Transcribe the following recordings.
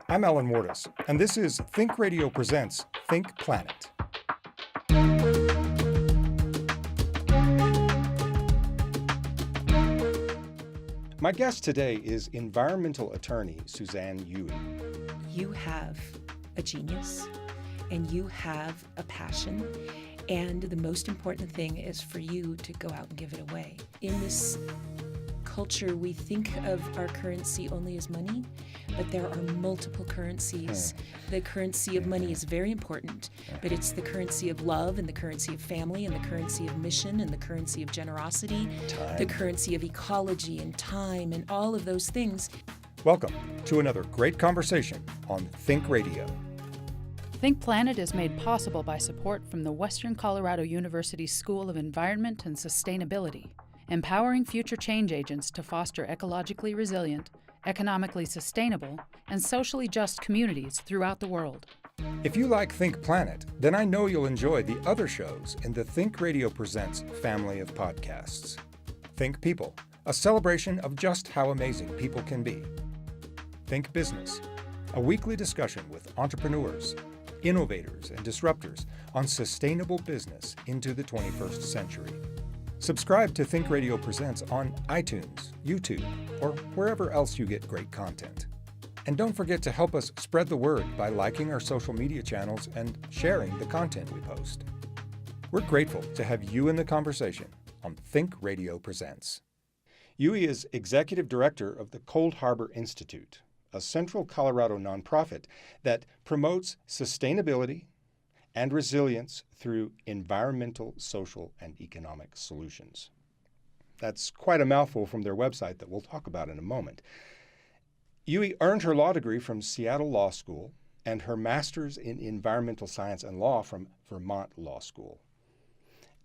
I'm Alan Wardis, and this is Think Radio Presents Think Planet. My guest today is environmental attorney Suzanne Ewy. You have a genius and you have a passion, and the most important thing is for you to go out and give it away. In this culture, we think of our currency only as money, but there are multiple currencies. The currency of money is very important, but it's the currency of love and the currency of family and the currency of mission and the currency of generosity, the currency of ecology and time and all of those things. Welcome to another great conversation on Think Radio. Think Planet is made possible by support from the Western Colorado University School of Environment and Sustainability, empowering future change agents to foster ecologically resilient, economically sustainable, and socially just communities throughout the world. If you like Think Planet, then I know you'll enjoy the other shows in the Think Radio Presents family of podcasts. Think People, a celebration of just how amazing people can be. Think Business, a weekly discussion with entrepreneurs, innovators, and disruptors on sustainable business into the 21st century. Subscribe to Think Radio Presents on iTunes, YouTube, or wherever else you get great content. And don't forget to help us spread the word by liking our social media channels and sharing the content we post. We're grateful to have you in the conversation on Think Radio Presents. Ewy is Executive Director of the Coldharbour Institute, a Central Colorado nonprofit that promotes sustainability and resilience through environmental, social, and economic solutions. That's quite a mouthful from their website that we'll talk about in a moment. Ewy earned her law degree from Seattle Law School and her master's in environmental science and law from Vermont Law School.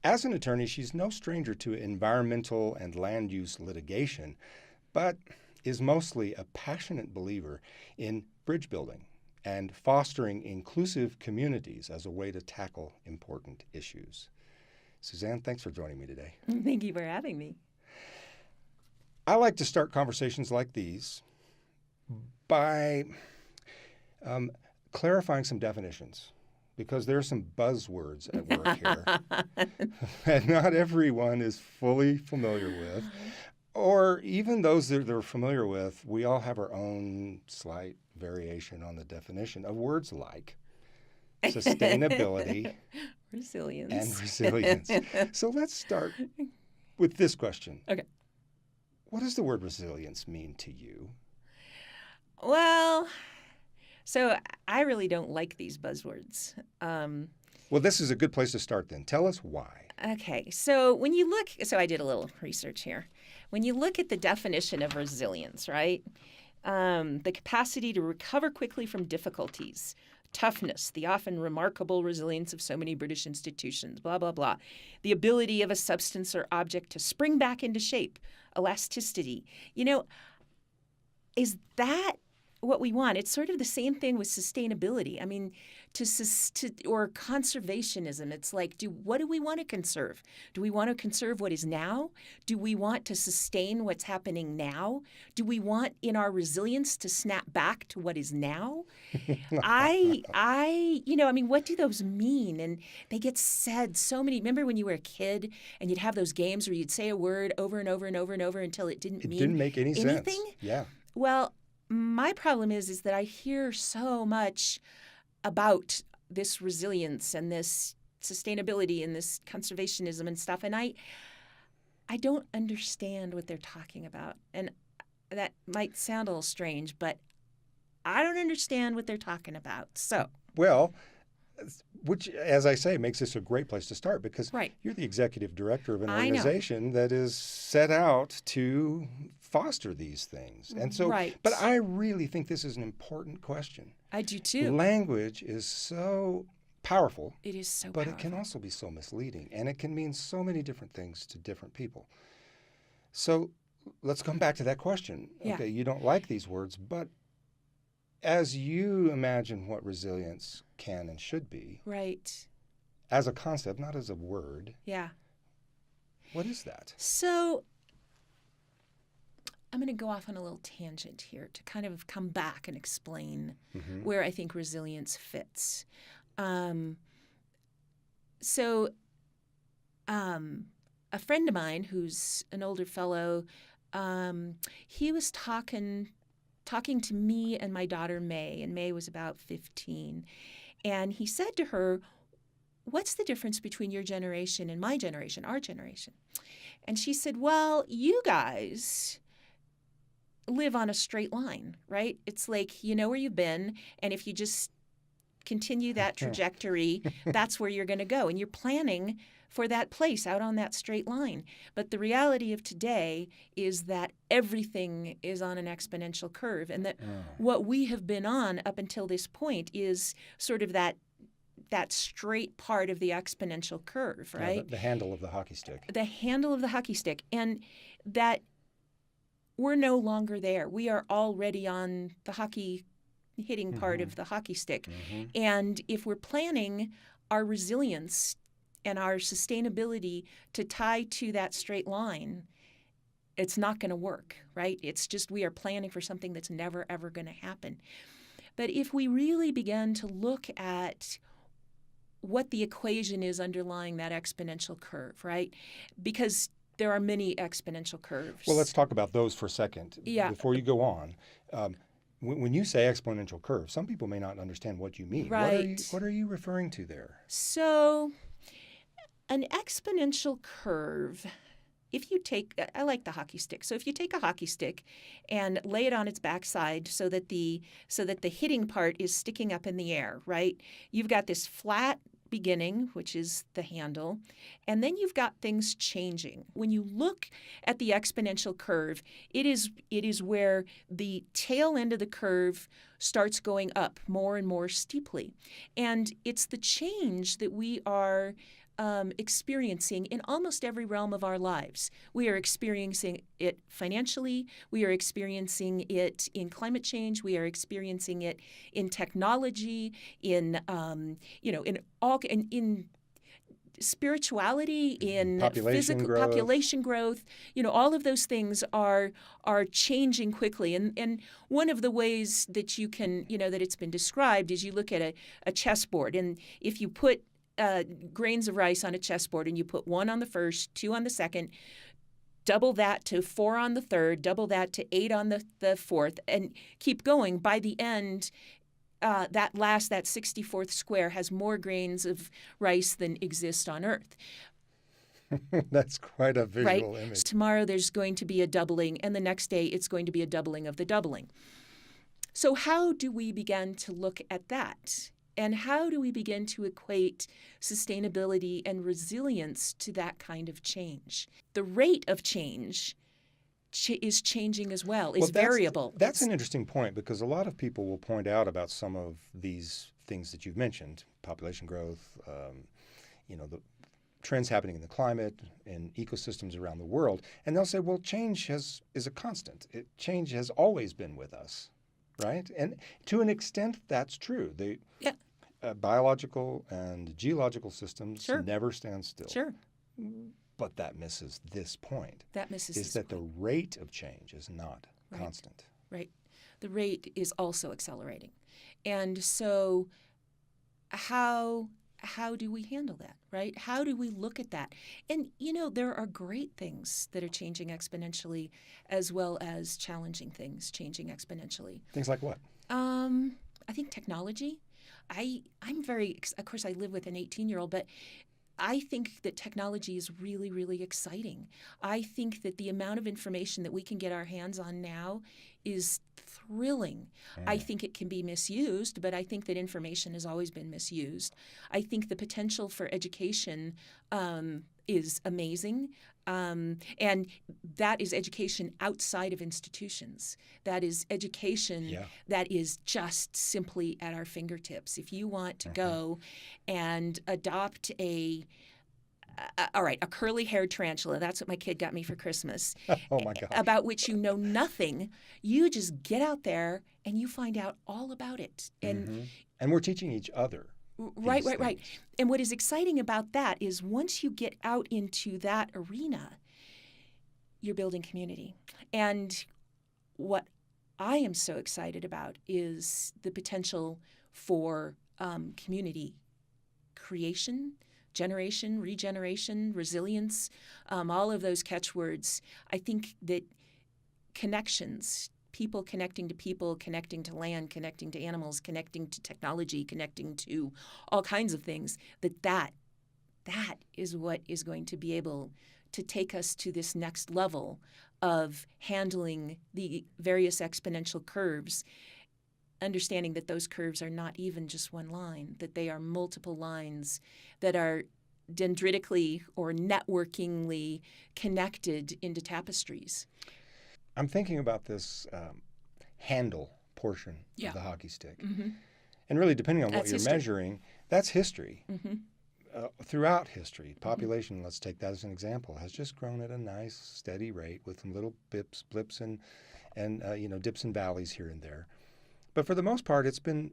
As an attorney, she's no stranger to environmental and land use litigation, but is mostly a passionate believer in bridge building and fostering inclusive communities as a way to tackle important issues. Suzanne, thanks for joining me today. Thank you for having me. I like to start conversations like these by clarifying some definitions, because there are some buzzwords at work here that not everyone is fully familiar with. Or even those that they're familiar with, we all have our own slight variation on the definition of words like sustainability resilience. and resilience. So let's start with this question. Okay. What does the word resilience mean to you? Well, so I really don't like these buzzwords. Well, this is a good place to start then. Tell us why. Okay, so when you look, so I did a little research here. When you look at the definition of resilience, right, the capacity to recover quickly from difficulties, toughness, the often remarkable resilience of so many British institutions, blah, blah, blah, the ability of a substance or object to spring back into shape, elasticity. You know, is that what we want? It's sort of the same thing with sustainability. I mean, or conservationism. It's like, what do we want to conserve? Do we want to conserve what is now? Do we want to sustain what's happening now? Do we want, in our resilience, to snap back to what is now? What do those mean? And they get said so many. Remember when you were a kid and you'd have those games where you'd say a word over and over and over and over until it didn't make any anything? Sense. Yeah. Well, my problem is that I hear so much about this resilience and this sustainability and this conservationism and stuff, and I don't understand what they're talking about. And that might sound a little strange, but I don't understand what they're talking about. So, well, which, as I say, makes this a great place to start, because right. You're the executive director of an organization that is set out to foster these things. And so, right. But I really think this is an important question. I do too. Language is so powerful. It is so but powerful. It can also be so misleading, and it can mean so many different things to different people. So let's come back to that question. Yeah. Okay, you don't like these words, but as you imagine what resilience can and should be, right, as a concept, not as a word, yeah, what is that? So I'm going to go off on a little tangent here to kind of come back and explain where I think resilience fits. So a friend of mine who's an older fellow, he was talking to me and my daughter May, and May was about 15. And he said to her, "What's the difference between your generation and my generation, our generation?" And she said, "Well, you guys live on a straight line, right? It's like you know where you've been, and if you just continue that trajectory, that's where you're going to go. And you're planning for that place out on that straight line. But the reality of today is that everything is on an exponential curve, and that what we have been on up until this point is sort of that straight part of the exponential curve, right? The handle of the hockey stick. The handle of the hockey stick. And that we're no longer there. We are already on the hockey hitting part of the hockey stick. And if we're planning our resilience and our sustainability to tie to that straight line, it's not going to work, right? It's just we are planning for something that's never, ever going to happen. But if we really begin to look at what the equation is underlying that exponential curve, right? Because there are many exponential curves. Well, let's talk about those for a second. Yeah. Before you go on, when you say exponential curve, some people may not understand what you mean. Right. What are you referring to there? So an exponential curve, if you take, I like the hockey stick. So if you take a hockey stick and lay it on its backside so that the hitting part is sticking up in the air, right? You've got this flat beginning, which is the handle, and then you've got things changing. When you look at the exponential curve, it is where the tail end of the curve starts going up more and more steeply. And it's the change that we are experiencing in almost every realm of our lives. We are experiencing it financially. We are experiencing it in climate change. We are experiencing it in technology, in spirituality, in population growth. All of those things are changing quickly. And one of the ways that you can, that it's been described is you look at a chessboard, and if you put grains of rice on a chessboard and you put 1 on the first, 2 on the second, double that to 4 on the third, double that to 8 on the fourth, and keep going. By the end, that 64th square has more grains of rice than exist on Earth. That's quite a visual image. Tomorrow there's going to be a doubling, and the next day it's going to be a doubling of the doubling. So how do we begin to look at that? And how do we begin to equate sustainability and resilience to that kind of change? The rate of change is changing as well, is variable. That's an interesting point, because a lot of people will point out about some of these things that you've mentioned, population growth, the trends happening in the climate and ecosystems around the world, and they'll say, well, change is a constant. Change has always been with us. Right? And to an extent, that's true. Biological and geological systems never stand still. Sure. But that misses this point. Is that the rate of change is not constant. Right. The rate is also accelerating. And so how do we handle that, right? How do we look at that? And, there are great things that are changing exponentially, as well as challenging things changing exponentially. Things like what? I think technology. I'm very, of course, I live with an 18-year-old, but I think that technology is really, really exciting. I think that the amount of information that we can get our hands on now is thrilling. I think it can be misused, but I think that information has always been misused. I think the potential for education is amazing. And that is education outside of institutions. That is education that is just simply at our fingertips. If you want to go and adopt a curly-haired tarantula, that's what my kid got me for Christmas, oh my gosh, about which you know nothing, you just get out there and you find out all about it. And we're teaching each other. Right. And what is exciting about that is once you get out into that arena, you're building community. And what I am so excited about is the potential for community creation, generation, regeneration, resilience, all of those catchwords. I think that connections, people connecting to land, connecting to animals, connecting to technology, connecting to all kinds of things, that is what is going to be able to take us to this next level of handling the various exponential curves, understanding that those curves are not even just one line, that they are multiple lines that are dendritically or networkingly connected into tapestries. I'm thinking about this handle portion of the hockey stick. Mm-hmm. And really, depending on what That's you're history. measuring, that's history. Mm-hmm. Throughout history, population, let's take that as an example, has just grown at a nice, steady rate with some little blips and dips and valleys here and there. But for the most part, it's been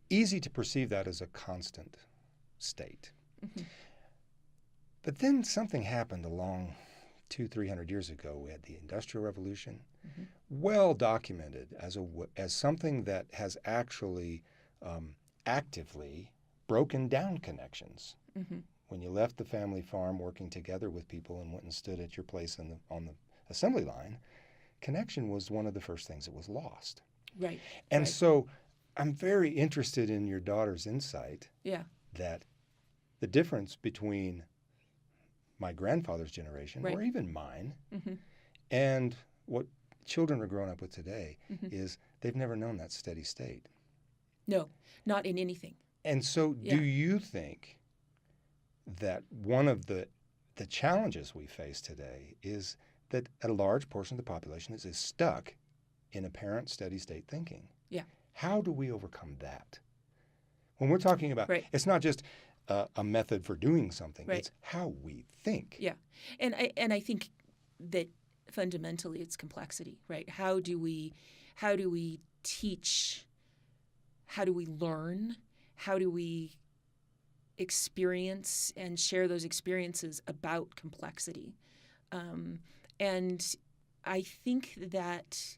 easy to perceive that as a constant state. Mm-hmm. But then something happened along 200-300 years ago. We had the Industrial Revolution, well documented as something that has actually actively broken down connections. Mm-hmm. When you left the family farm working together with people and went and stood at your place on the assembly line, connection was one of the first things that was lost. Right. And so I'm very interested in your daughter's insight that the difference between my grandfather's generation, or even mine, and what children are growing up with today is they've never known that steady state. No, not in anything. And so do you think that one of the challenges we face today is that a large portion of the population is stuck in apparent steady state thinking? Yeah. How do we overcome that? When we're talking about, it's not just a method for doing something, it's how we think. Yeah. And I think that fundamentally it's complexity, right? How do we teach? How do we learn? How do we experience and share those experiences about complexity? And I think that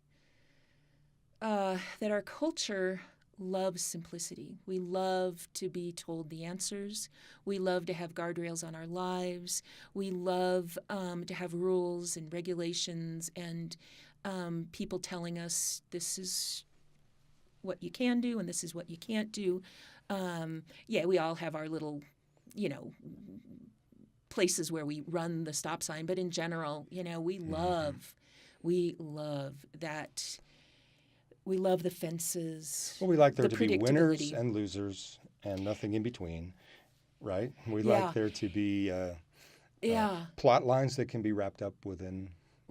our culture loves simplicity. We love to be told the answers. We love to have guardrails on our lives. We love to have rules and regulations and people telling us this is what you can do and this is what you can't do. We all have our little, places where we run the stop sign, but in general, we love that. We love the fences. Well, we like there the to be winners and losers and nothing in between, right? We like there to be plot lines that can be wrapped up within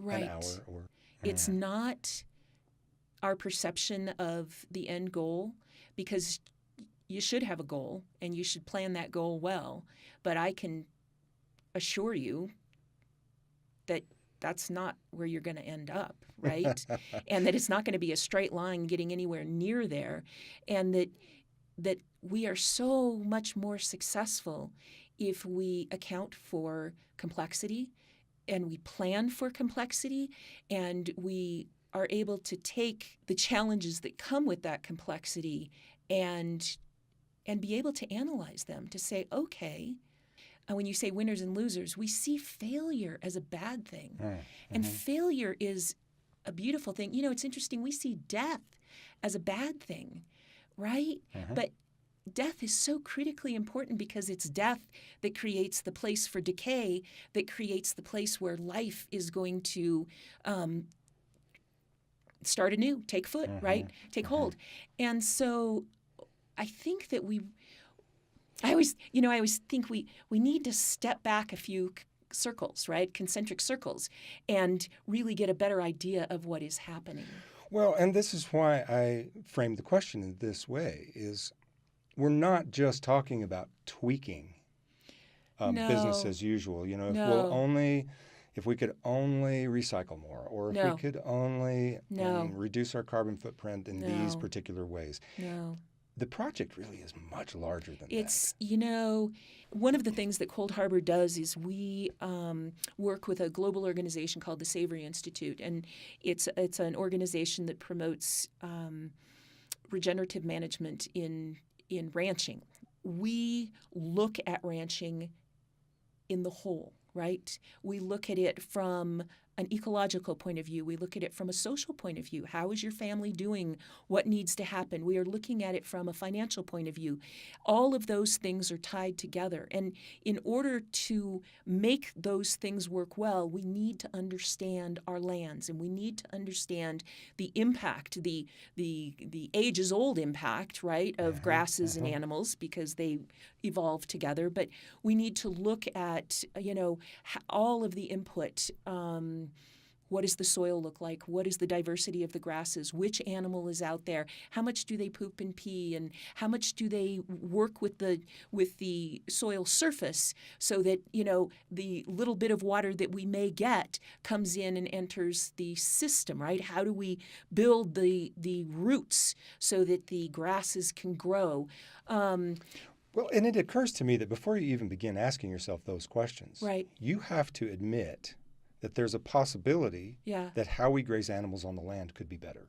an hour. It's not our perception of the end goal, because you should have a goal and you should plan that goal well. But I can assure you that that's not where you're going to end up, right? And that it's not going to be a straight line getting anywhere near there. And that we are so much more successful if we account for complexity and we plan for complexity and we are able to take the challenges that come with that complexity and be able to analyze them, to say, okay, and when you say winners and losers, we see failure as a bad thing. And failure is a beautiful thing. It's interesting. We see death as a bad thing, right? But death is so critically important because it's death that creates the place for decay, that creates the place where life is going to start anew, take foot, right? Take hold. And so I think that I always think we need to step back a few circles, right? Concentric circles, and really get a better idea of what is happening. Well, and this is why I framed the question in this way, is we're not just talking about tweaking business as usual. If we could only recycle more, or if we could only reduce our carbon footprint in these particular ways. No. the project really is much larger than It's, one of the things that Coldharbour does is we work with a global organization called the Suzanne Institute, and it's an organization that promotes regenerative management in ranching. We look at ranching in the whole, right? We look at it from an ecological point of view. We look at it from a social point of view. How is your family doing? What needs to happen? We are looking at it from a financial point of view. All of those things are tied together. And in order to make those things work well, we need to understand our lands, and we need to understand the impact, the ages-old impact, right, of grasses and animals, because they evolve together. But we need to look at, all of the input. What does the soil look like? What is the diversity of the grasses? Which animal is out there? How much do they poop and pee? And how much do they work with the soil surface so that, the little bit of water that we may get comes in and enters the system, right? How do we build the roots so that the grasses can grow? Well, and it occurs to me that before you even begin asking yourself those questions, right, you have to admit that there's a possibility that how we graze animals on the land could be better.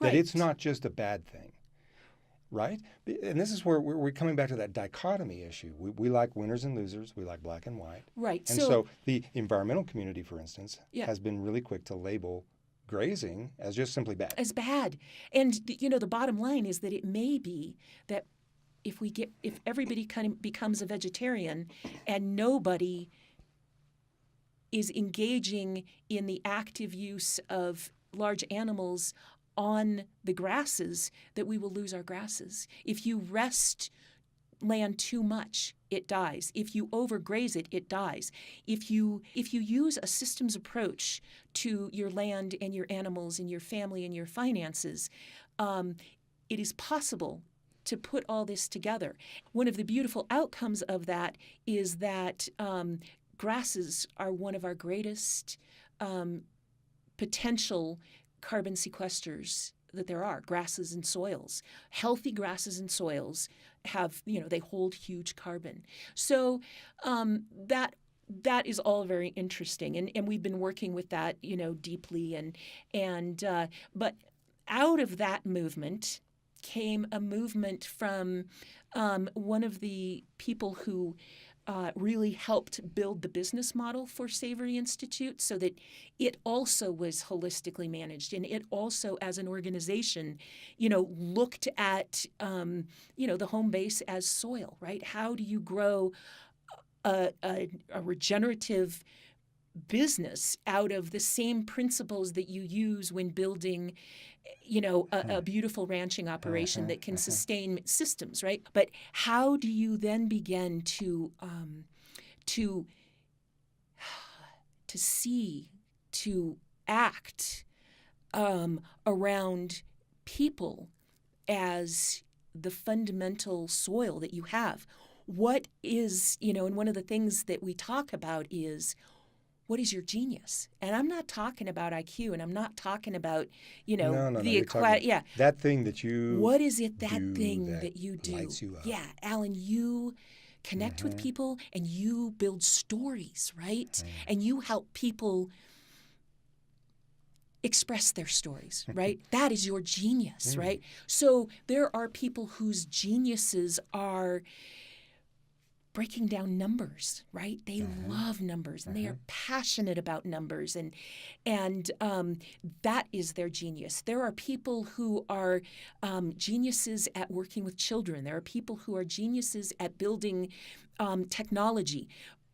Right. That it's not just a bad thing, right? And this is where we're coming back to that dichotomy issue. We like winners and losers. We like black and white. Right. And so the environmental community, for instance, has been really quick to label grazing as just simply bad. As bad. And, the bottom line is that it may be that if everybody kind of becomes a vegetarian and nobody is engaging in the active use of large animals on the grasses, that we will lose our grasses. If you rest land too much, it dies. If you overgraze it, it dies. If you use a systems approach to your land and your animals and your family and your finances, it is possible to put all this together. One of the beautiful outcomes of that is that grasses are one of our greatest potential carbon sequesters that there are. Grasses and soils. Healthy grasses and soils have, they hold huge carbon. So that is all very interesting, and we've been working with that, deeply, but out of that movement came a movement from one of the people who really helped build the business model for Suzanne Institute so that it also was holistically managed, and it also, as an organization, looked at, the home base as soil, right? How do you grow a regenerative business out of the same principles that you use when building a beautiful ranching operation that can sustain systems, right? But how do you then begin to see, to act around people as the fundamental soil that you have? What is, and one of the things that we talk about is, what is your genius? And I'm not talking about IQ, and I'm not talking about, that thing that you What is it, that thing that you do? Lights you up. Yeah, Alan, you connect with people and you build stories, right? And you help people express their stories, right? That is your genius, right? So there are people whose geniuses are breaking down numbers, right? They love numbers, and they are passionate about numbers, and that is their genius. There are people who are geniuses at working with children. There are people who are geniuses at building technology.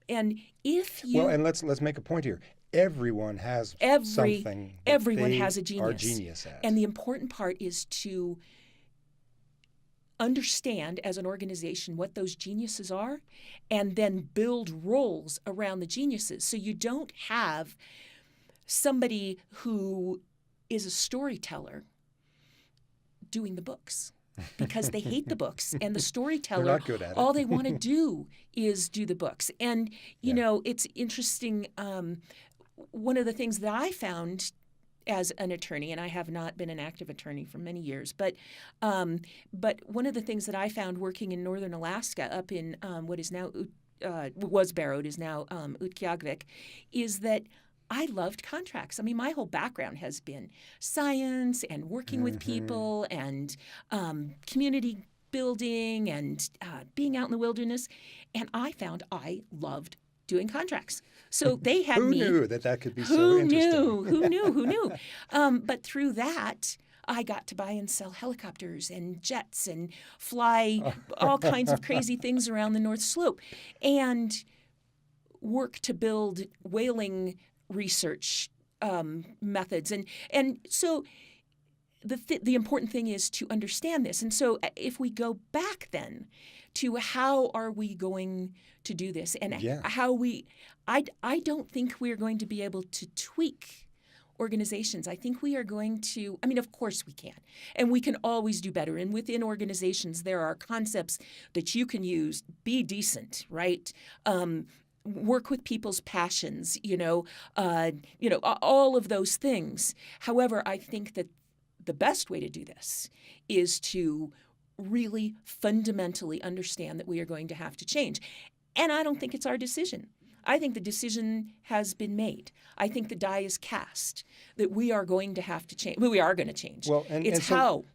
And if you and let's make a point here. Everyone has something. Everyone has a genius. Are genius at. And the important part is to understand as an organization what those geniuses are, and then build roles around the geniuses. So you don't have somebody who is a storyteller doing the books because they hate the books, and the storyteller, they're not good at it. all they want to do is do the books. And, it's interesting. One of the things that I found as an attorney, and I have not been an active attorney for many years, but one of the things that I found working in northern Alaska, up in what is now was Barrowed, is now Utqiagvik, is that I loved contracts. I mean, my whole background has been science and working with people and community building and being out in the wilderness, and I found I loved doing contracts. So they had Who me. knew that could be so interesting? Who knew? But through that, I got to buy and sell helicopters and jets and fly all kinds of crazy things around the North Slope and work to build whaling research methods. And so the important thing is to understand this. And so if we go back then to how are we going to do this and how I don't think we're going to be able to tweak organizations. I think we are going to, I mean, of course we can, and we can always do better. And within organizations, there are concepts that you can use. Be decent, right? Work with people's passions, all of those things. However, I think that the best way to do this is to really fundamentally understand that we are going to have to change. And I don't think it's our decision. I think the decision has been made. I think the die is cast that we are going to have to change. Well, we are going to change. Well,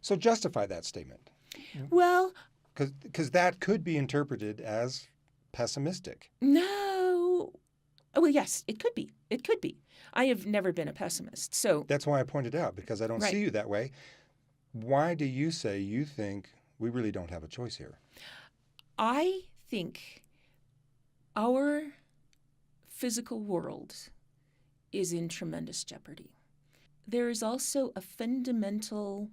so justify that statement. Well, because that could be interpreted as pessimistic. No. Well, yes, it could be. It could be. I have never been a pessimist. So that's why I pointed out, because I don't see you that way. Why do you say you think we really don't have a choice here? I think our physical world is in tremendous jeopardy. There is also a fundamental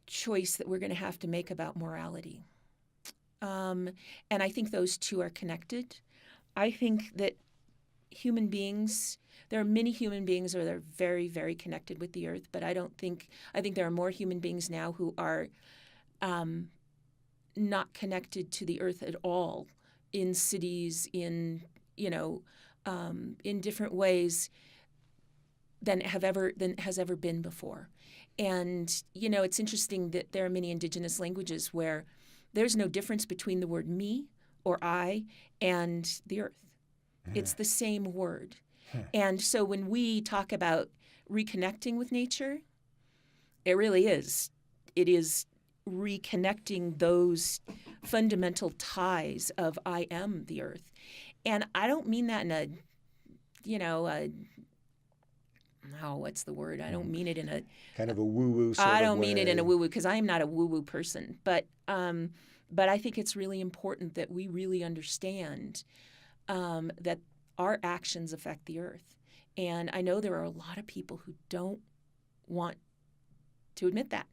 choice that we're going to have to make about morality. And I think those two are connected. I think that human beings, there are many human beings that are very, very connected with the earth, but I think there are more human beings now who are not connected to the earth at all, in cities, in different ways than has ever been before. And, it's interesting that there are many indigenous languages where there's no difference between the word me or I and the earth. It's the same word. And so when we talk about reconnecting with nature, it really is. It is reconnecting those fundamental ties of I am the earth. And I don't mean that in a, what's the word? I don't mean it in a kind of a woo-woo sort of way. I don't mean it in a woo-woo, because I am not a woo-woo person. But I think it's really important that we really understand that our actions affect the earth. And I know there are a lot of people who don't want to admit that,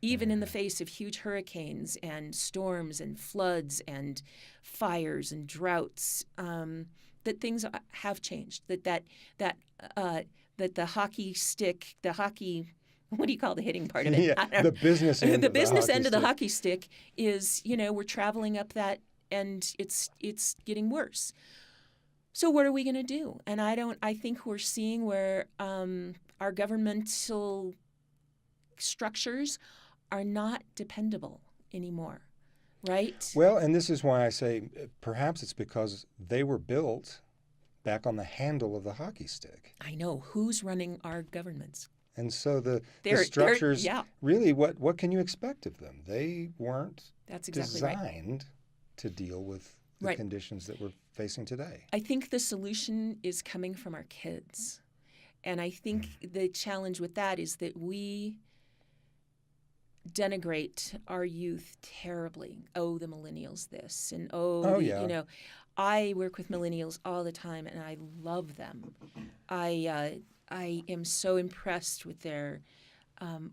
even in the face of huge hurricanes and storms and floods and fires and droughts, that things have changed, that the hockey stick, what do you call the hitting part of it? Yeah, the business end. The business end of the hockey stick is, we're traveling up that, and it's getting worse. So what are we going to do? And I think we're seeing where our governmental structures are not dependable anymore, right? Well, and this is why I say perhaps it's because they were built back on the handle of the hockey stick. I know. Who's running our governments? And so the structures, really, what can you expect of them? They weren't designed to deal with the conditions that we're facing today. I think the solution is coming from our kids. And I think the challenge with that is that we denigrate our youth terribly. Oh, the millennials this, and I work with millennials all the time, and I love them. I am so impressed with their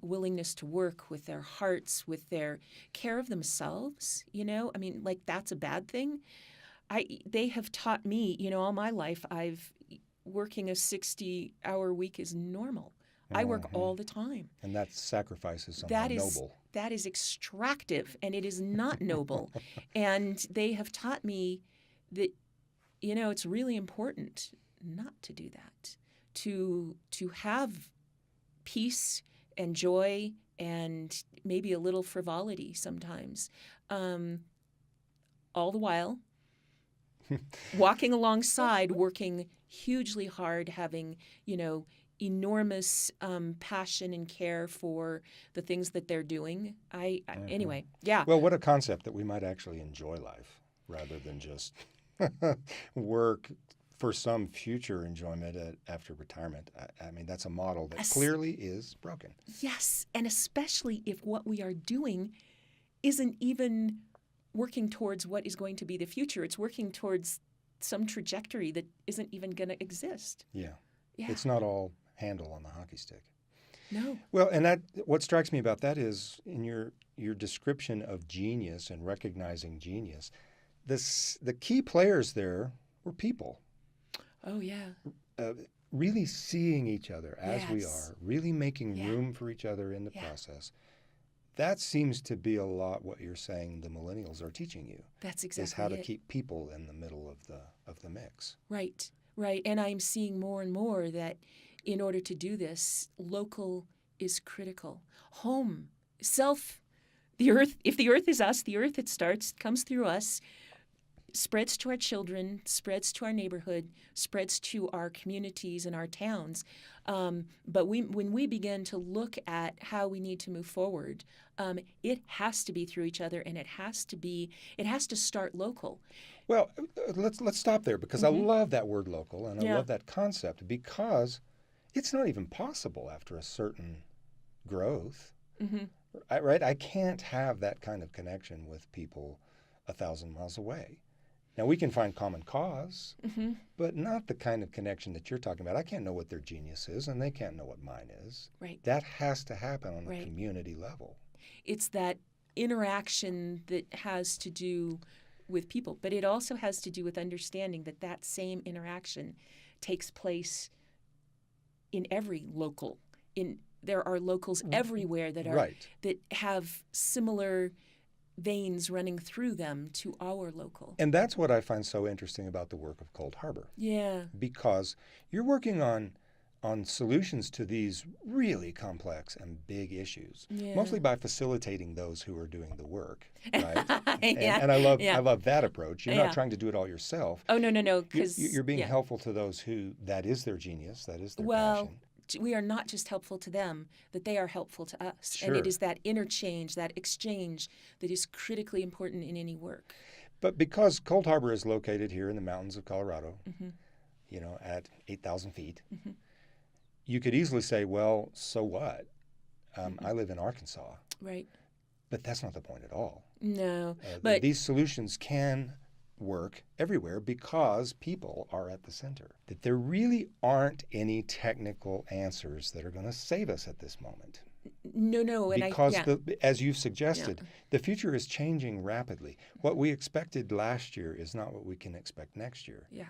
willingness to work, with their hearts, with their care of themselves. That's a bad thing. They have taught me, all my life, working a 60-hour week is normal. I work all the time. And that sacrifice is something noble. That is extractive, and it is not noble. And they have taught me that, it's really important not to do that, to have peace and joy and maybe a little frivolity sometimes. All the while, walking alongside, working hugely hard, having, enormous passion and care for the things that they're doing. Anyway, yeah. Well, what a concept that we might actually enjoy life rather than just work for some future enjoyment after retirement. I mean, that's a model that clearly is broken. Yes, and especially if what we are doing isn't even working towards what is going to be the future. It's working towards some trajectory that isn't even going to exist. Yeah. It's not all handle on the hockey stick. No. Well, and what strikes me about that is in your description of genius and recognizing genius, the key players there were people. Oh, yeah. Really seeing each other as we Yes. are, really making room for each other in the process. That seems to be a lot what you're saying the millennials are teaching you. That's exactly is how to it. keep people in the middle of the mix. Right. And I'm seeing more and more that in order to do this, local is critical. Home, self, the earth. If the earth is us, the earth, it comes through us, spreads to our children, spreads to our neighborhood, spreads to our communities and our towns. But when we begin to look at how we need to move forward, it has to be through each other, and it has to start local. Well, let's stop there because I love that word local and I love that concept because it's not even possible after a certain growth. Right? I can't have that kind of connection with people 1,000 miles away. Now, we can find common cause, but not the kind of connection that you're talking about. I can't know what their genius is, and they can't know what mine is. Right. That has to happen on a community level. It's that interaction that has to do with people, but it also has to do with understanding that same interaction takes place in every local. There are locals everywhere that have similar veins running through them to our local. And that's what I find so interesting about the work of Coldharbour. Yeah. Because you're working on solutions to these really complex and big issues, mostly by facilitating those who are doing the work, right? And I love that approach. You're not trying to do it all yourself. Oh, no, because you're being helpful to those who that is their genius, that is their passion. We are not just helpful to them, that they are helpful to us. Sure. And it is that interchange, that exchange that is critically important in any work. But because Coldharbour is located here in the mountains of Colorado, at 8,000 feet, you could easily say, well, so what? I live in Arkansas. Right. But that's not the point at all. No. But these solutions can work everywhere because people are at the center. That there really aren't any technical answers that are going to save us at this moment. No. Because as you've suggested, the future is changing rapidly. What we expected last year is not what we can expect next year. Yeah.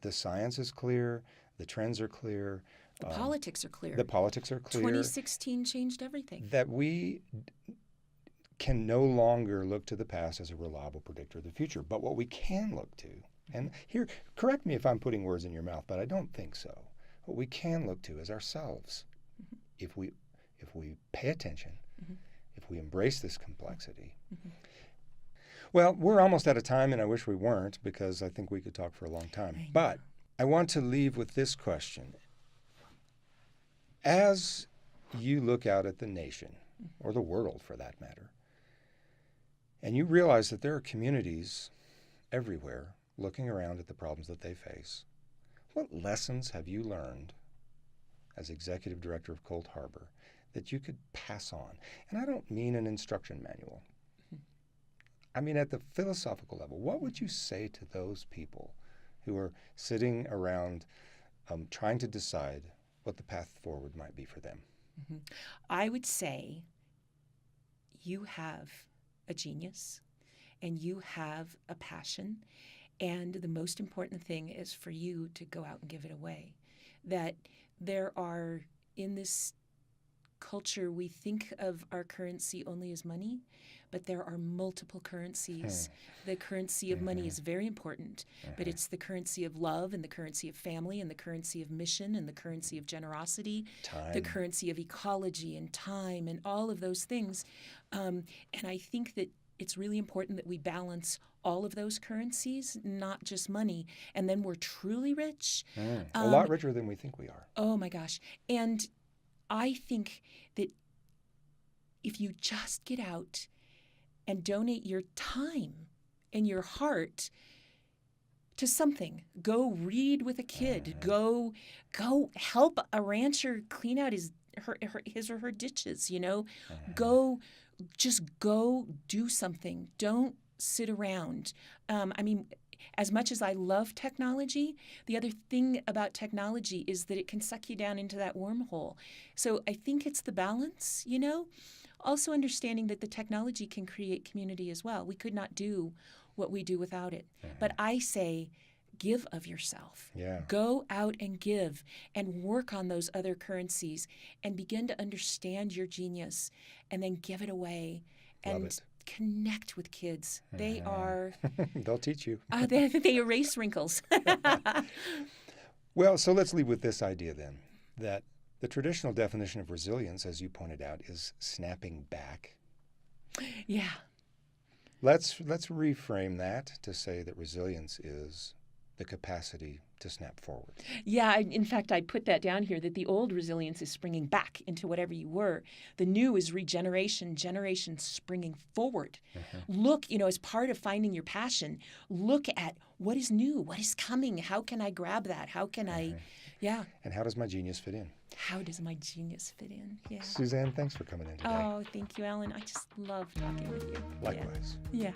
The science is clear. The trends are clear. The politics are clear. 2016 changed everything. That we can no longer look to the past as a reliable predictor of the future. But what we can look to, and here, correct me if I'm putting words in your mouth, but I don't think so. What we can look to is ourselves. If we pay attention, if we embrace this complexity. Well, we're almost out of time, and I wish we weren't because I think we could talk for a long time. But I want to leave with this question. As you look out at the nation, or the world for that matter, and you realize that there are communities everywhere looking around at the problems that they face, what lessons have you learned as executive director of Coldharbour that you could pass on? And I don't mean an instruction manual. I mean at the philosophical level. What would you say to those people who are sitting around trying to decide what the path forward might be for them? I would say you have a genius and you have a passion, and the most important thing is for you to go out and give it away. That there are, in this culture, we think of our currency only as money, but there are multiple currencies. The currency of money is very important, but it's the currency of love and the currency of family and the currency of mission and the currency of generosity, the currency of ecology and time and all of those things. And I think that it's really important that we balance all of those currencies, not just money, and then we're truly rich. A lot richer than we think we are. Oh my gosh. And I think that if you just get out and donate your time and your heart to something, go read with a kid, go help a rancher clean out his or her ditches, go do something. Don't sit around. As much as I love technology, the other thing about technology is that it can suck you down into that wormhole. So I think it's the balance, Also understanding that the technology can create community as well. We could not do what we do without it. But I say, give of yourself. Yeah. Go out and give and work on those other currencies and begin to understand your genius and then give it away. And connect with kids. They are... They'll teach you. They erase wrinkles. Well, so let's leave with this idea then, that the traditional definition of resilience, as you pointed out, is snapping back. Yeah. Let's reframe that to say that resilience is the capacity to snap forward. Yeah, in fact, I put that down here, that the old resilience is springing back into whatever you were. The new is regeneration, generation springing forward. Look, as part of finding your passion, look at what is new, what is coming, how can I grab that, how can I, And how does my genius fit in? How does my genius fit in? Yeah. Suzanne, thanks for coming in today. Oh, thank you, Alan. I just love talking with you. Likewise. Yeah.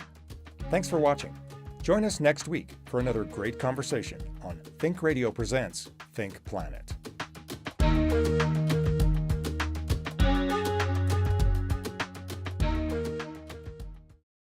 Thanks for watching. Join us next week for another great conversation on Think Radio Presents Think Planet.